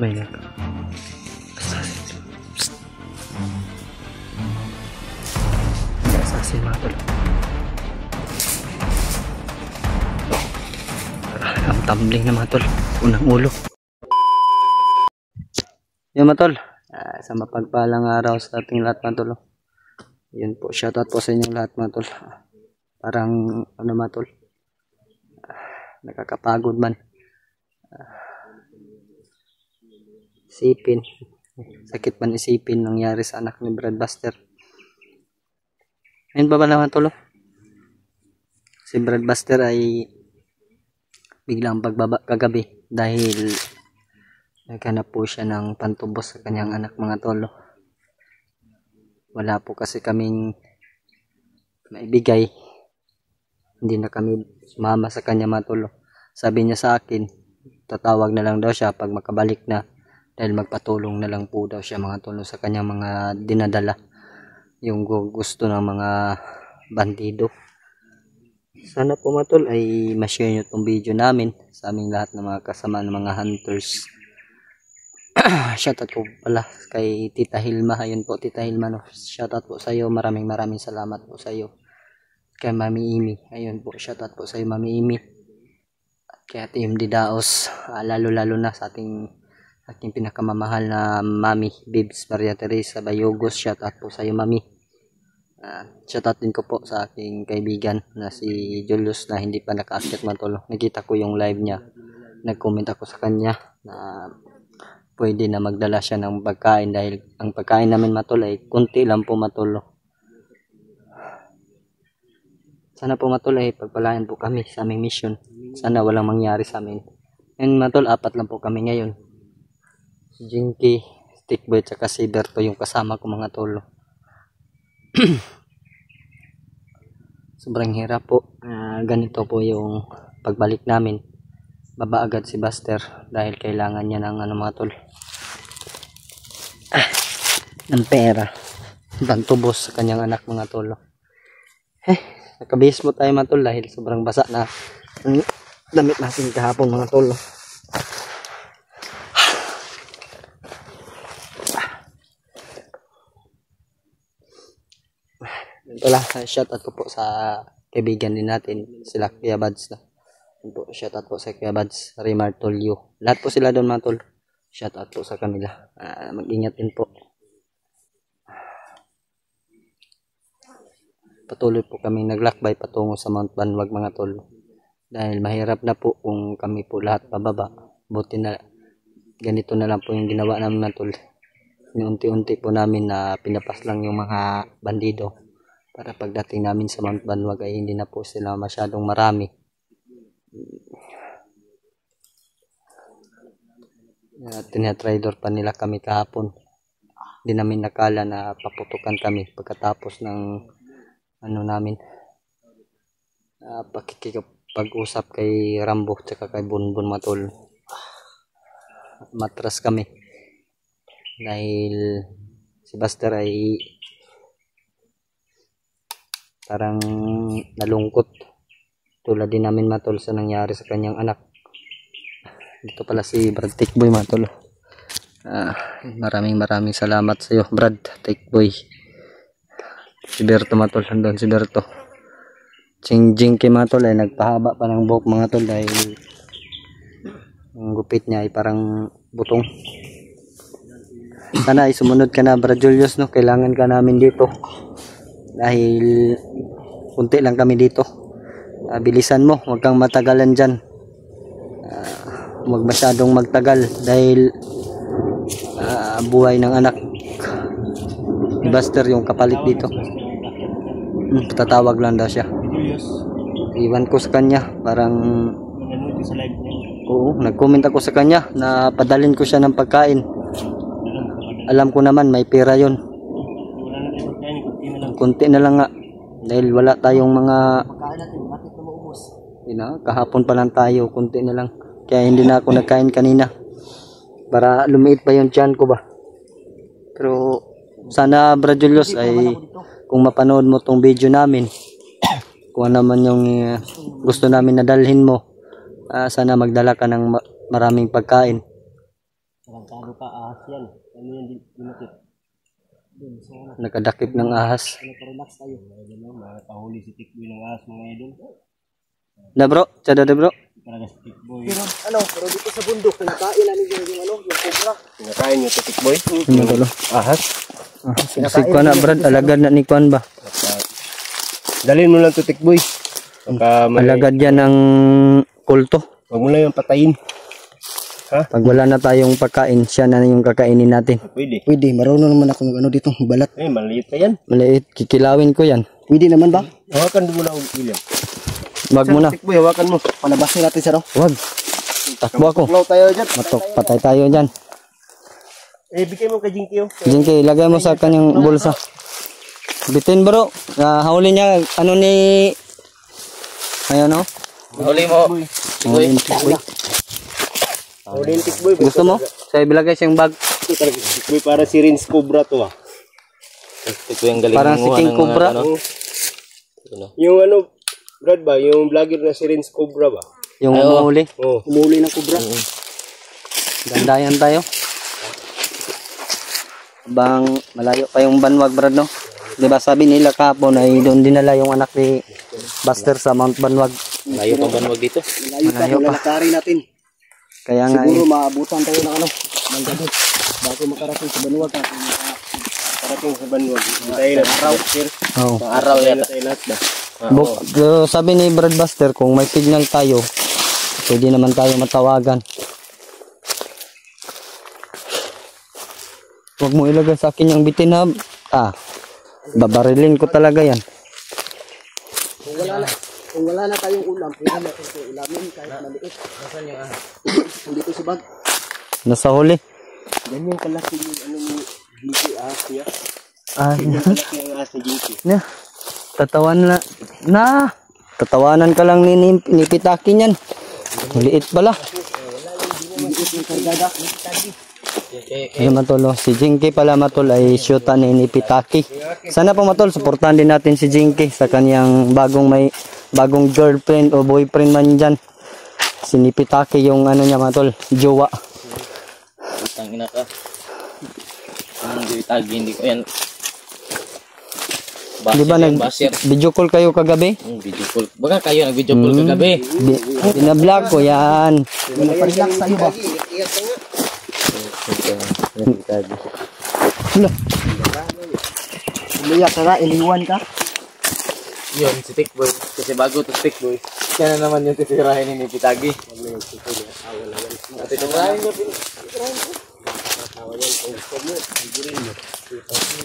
May nag... Assassin mga tol. Ang tumbling na mga tol. Unang ulo. Yan mga tol. Sa mapagpalang araw sa ating lahat mga tol. Yun po. Shoutout po sa inyong lahat mga tol. Parang ano mga tol. Nakakapagod man. Isipin. Sakit man isipin nangyari sa anak ni Brad Buster. Ayun ba naman tol? Si Brad Buster ay biglang pagbaba kagabi dahil naghanap po siya ng pantubos sa kanyang anak mga tolo. Wala po kasi kaming maibigay. Hindi na kami sumama sa kanya mga tolo. Sabi niya sa akin, tatawag na lang daw siya pag makabalik na dahil magpatulong na lang po daw siya mga tolo sa kanyang mga dinadala. Yung gusto ng mga bandido. Sana po mga tol ay ma-share nyo itong video namin sa aming lahat ng mga kasama ng mga hunters. Shoutout po pala kay Tita Hilma. Ayun po Tita Hilma. No? Shoutout po sa iyo. Maraming salamat po sa iyo. Kay Mami Imi. Ayun po. Shoutout po sa iyo Mami Imi. At kay Ate MD Daos. Lalo na sa ating pinakamamahal na Mami Bibs Maria Teresa Bayogos. Shoutout po sa iyo Mami. Shoutout din ko po sa aking kaibigan na si Julius na hindi pa naka-accept man tol. Nakita ko yung live niya. Nag-comment ako sa kanya na pwede na magdala siya ng pagkain dahil ang pagkain namin matol ay kunti lang po matolo. Sana po matol ay pagpalain po kami sa aming mission. Sana walang mangyari sa amin. And matol, 4 lang po kami ngayon. Si Jinky, Stickboy at si Berto yung kasama ko mga tolo. Sobrang hirap po. Ganito po yung pagbalik namin. Baba agad si Buster dahil kailangan niya ng ano mga tol. Ng pera. Pantubos sa kanyang anak mga tol. Nakabihis mo tayo mga tol dahil sobrang basa na damit natin kahapon mga tol. Wala, shoutout ko po sa kaibigan din natin, sila Kuya Bads. Shoutout po sa Kuya Bads, Rimar Tolyo. Lahat po sila doon mga tol. Shoutout po sa kanila. Mag-ingat din po. Patuloy po kami naglakbay patungo sa Mount Banwag mga tol. Dahil mahirap na po kung kami po lahat pababa. Buti na ganito na lang po yung ginawa namin mga tol. Unti-unti po namin na pinapas lang yung mga bandido. Para pagdating namin sa Mount Banwag ay hindi na po sila masyadong marami. Tinatridor pa nila kami kahapon. Hindi namin nakala na paputukan kami pagkatapos ng ano namin. Pakikipag-usap kay Rambo at kay Bunbun matol. Matras kami. Dahil si Buster ay parang nalungkot tulad din namin matol sa nangyari sa kanyang anak. Dito pala si Brad Tickboy matol. Maraming salamat sa iyo Brad Tickboy. Si Berto matol, andun si Berto. Jinky matol ay nagpahaba pa ng buhok mga tol dahil ang gupit niya ay parang butong. Sana ay sumunod ka na Brad Julius, no? Kailangan ka namin dito. Dahil kunti lang kami dito. Bilisan mo, huwag kang matagalan dyan. Huwag masyadong magtagal dahil buhay ng anak ni Buster yung kapalit dito. Tatawag lang daw siya. Iwan ko sa kanya, parang oo, nag-comment ako sa kanya na padalin ko siya ng pagkain. Alam ko naman may pera yon. Kunti na lang nga dahil wala tayong mga kahapon pa lang tayo, kunti na lang, kaya hindi na ako nagkain kanina para lumiit pa yung tiyan ko ba. Pero sana Brad Julius ay kung mapanood mo tong video namin, kung ano naman yung gusto namin na dalhin mo, sana magdala ka ng maraming pagkain. ka ahas yan. Ano yan dinakit? Doon sa ano. Nakadakip ng ahas. Relax tayo. Makahuli si Tikboy ng ahas mga idol. Na bro, tsada na bro. Talaga si Tikboy. Pero dito sa bundok, kinakain namin yung cobra. Kinakain yung Tikboy? Ano tulo? Ahas? Si Kwan na Brad, alagad na ni Kwan ba? Dalhin mo lang to Tikboy. Alagad yan ng kulto. Huwag mo lang yung patayin. Ha? Pag wala na tayong pagkain, siya na yung kakainin natin. Pwede. Pwede, marunong naman ako mag dito, balat. Maliit na yan. Maliit, kikilawin ko yan. Pwede naman ba? Hawakan mo lang, William. Wag mo na. Tikboy, hawakan mo. Palabasin natin siya, no? Wag. Takbo ako. Tuklaw tayo dyan. Matok, patay tayo dyan. Bigay mo kay Jinky. Jinky, ilagay mo sa kanyang bulsa. Bitin bro. Huli niya, ano ni... Ayun no? Huli mo. Huli ni Tikboy. Huli ni Tikboy. Gusto mo? Sa ibilagay siyang bag. Tikboy para si Rins Cobra to ah. Ito yung galing Parang si King Cobra. Yung ano, Brad ba? Yung vlogger na si Rins Cobra ba? Yung huli. Oo. Umuli ng kubra. Gandayan tayo. Bang malayo pa yung Banwag Brad no? Diba sabi nila kahapon ay doon dinala yung anak ni Buster sa Mount Banwag. Malayo pa Banwag dito? Malayo pa, lalakarin natin. Kaya nga Siguro maabutan tayo ng ano, ng gabi. Bago makarating sa Banwag. Parating sa Banwag. Dahil araw. oh. Araw yata. Sabi ni Brad Buster kung may signal tayo, pwede naman tayo matawagan. Huwag mo ilagay sa akin yung bitin ha. Babarilin ko talaga yan. Kung wala na tayong ulam, pwede natin ito ulamin kahit maliit. Nasaan yung ahas? Dito sa bag. Nasa huli. Ganyan kalaki yung ano ni Jinky ahas niya. Kalaki ang ahas ni Jinky. Tatawanan ka lang ni Pitaki niyan. Maliit pala. Maliit yung kargada. Ay matol, si Jinky pala matol ay shoota ni Pitaki. Sana po matol, suportahan din natin si Jinky sa kanyang bagong girlfriend o boyfriend man dyan. Si Pitaki yung ano niya matol, jowa. Tangina ka. Hindi tagi, hindi ko yan. Di ba video call kayo kagabi? Video call. Baka kayo nag-video call kagabi. Binablog ko yan. Relax tayo ba? Umiyak ka na, iliwan ka. Yun, si Tikboy. Kasi bago to Tikboy. Siya na naman yung titirahin ni Pitagi. At itirahin niya.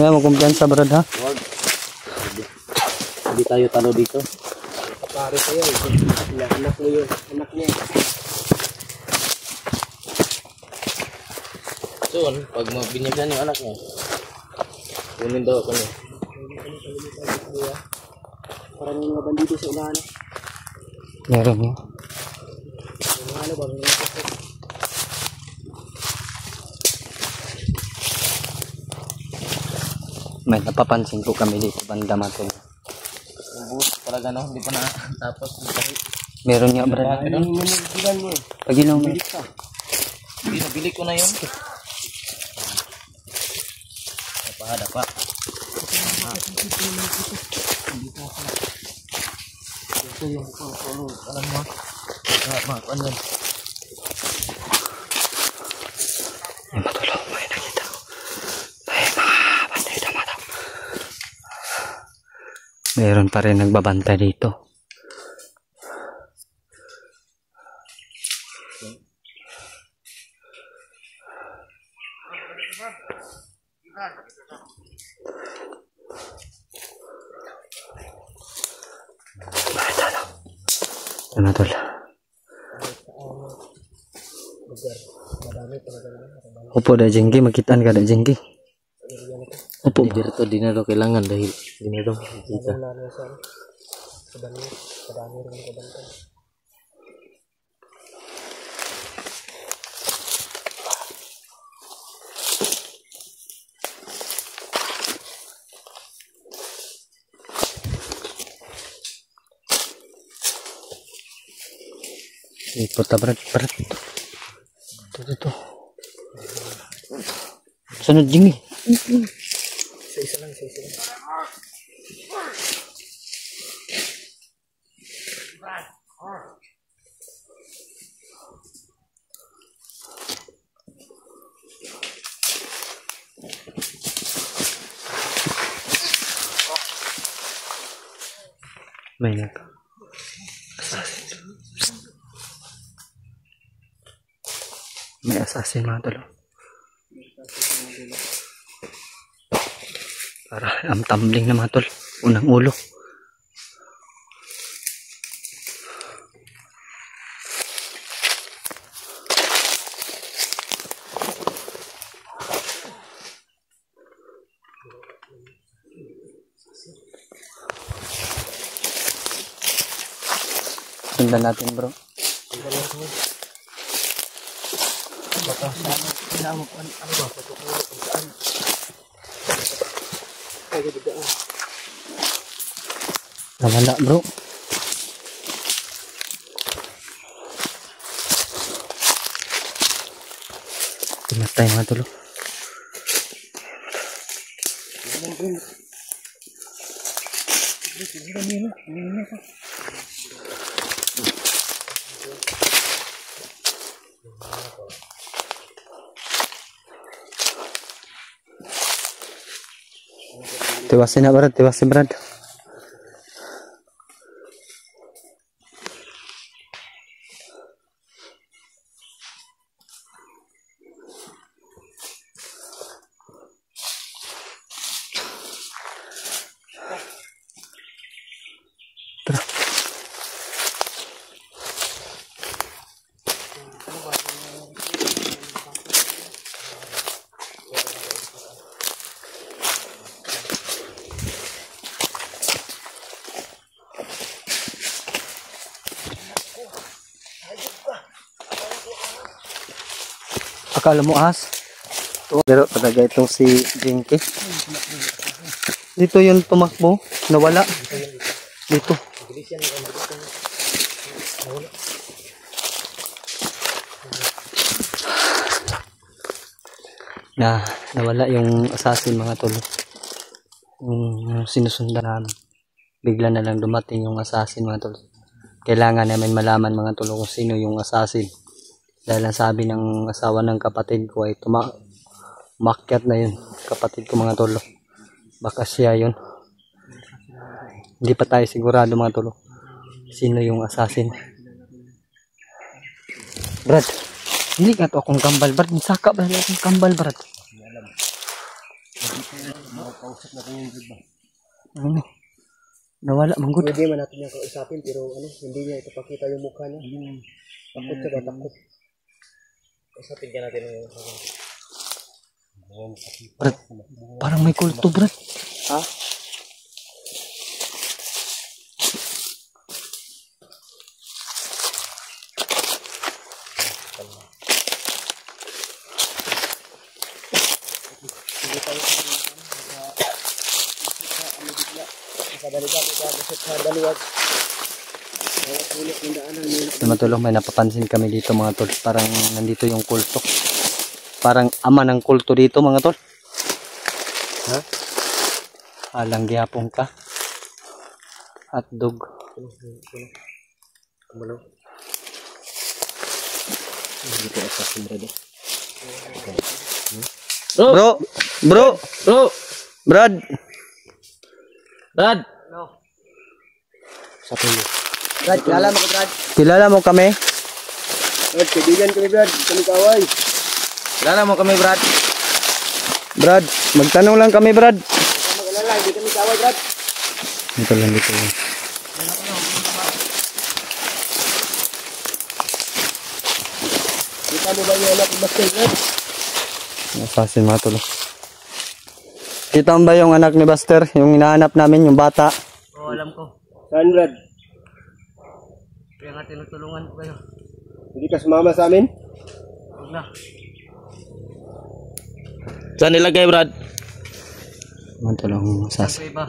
Kaya mo kumpiyansa Brad ha? Hindi tayo talo dito. Pare sa'yo, anak mo yun, anak niya. Soon, pag binigyan yung anak niya, kunin daw ako niya. Parang yung mga bandito sa unahan. Meron mo. May napapansin ko kami dito banda matol. Ubus, para gano'n, hindi pa na tapos. Meron nga Brad. Pagilaw mo. Hindi, nabili ko na yun. Napahada pa. Ito yung alam mo. Mga kuan yan. Ay matulog, may nakita ko. Ay mga bantay na mata. Meron pa rin nagbabantay dito. Ano tol? Opo da Jengki, makitaan ka da Jengki. Opo ba? Dito di na daw kailangan dahil di na daw kita. Ipot na Brad. Ito. Sunod Jing eh. Isa lang. May assassin. May assassin mga tol. Para ang tumbling na mga tol. Unang ulo. Sundan natin bro. Nawala bro. Pinatay mga tulo. Tiwasin na Brad, tiwasin Brad. Tara. Akala mo as? Pero talaga itong si Jinky. Dito yung tumakbo, nawala. Dito. Nawala yung assassin mga tol. Yung sinusundan namin. Bigla na lang dumating yung assassin mga tol. Kailangan namin malaman mga tol kung sino yung assassin. Dahil ang sabi ng asawa ng kapatid ko ay umakyat na yun. Kapatid ko mga tolo. Baka siya yun. Hindi pa tayo sigurado mga tolo. Sino yung assassin. Brad. Hindi ka to akong kambal Brad. Saka ba akong kambal Brad? Ano? Nawala manggod. Pwede man natin yung kausapin pero hindi niya ipapakita yung mukha niya. Takot siya ba? Takot. Usapin ka natin yung Brad, parang may kulto Brad. Ha? Matulong may napapansin kami dito mga tol. Parang nandito yung kulto. Parang ama ng kulto dito mga tol. Ha? Alang gihapon ka. Hotdog. Kumalo. Dito sa simrado. Bro! Brad! Sa tulo. Brad, kilala mo ko Brad. Kilala mo kami? Brad, kaibigan kami Brad. Kami kaway. Kilala mo kami Brad. Brad, magtanong lang kami Brad. Mag-alala, hindi kami kaway Brad. Dito lang. Kita mo ba yung anak ni Buster Brad? Assassin mga tol. Kita mo ba yung anak ni Buster? Yung hinahanap namin, yung bata. Oo, alam ko. Saan Brad? Kaya nga tinutulungan ko kayo. Hindi ka sumama sa amin? Huwag na. Saan nilagay Brad? Mga tol, ang assassin. Sa iba.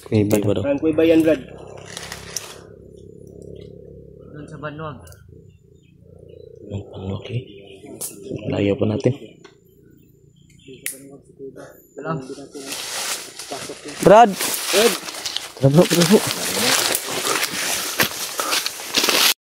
Kuiba daw. Saan ko iba yan Brad? Doon sa Banwag. Layo pa natin. Brad! Tara bro, bro.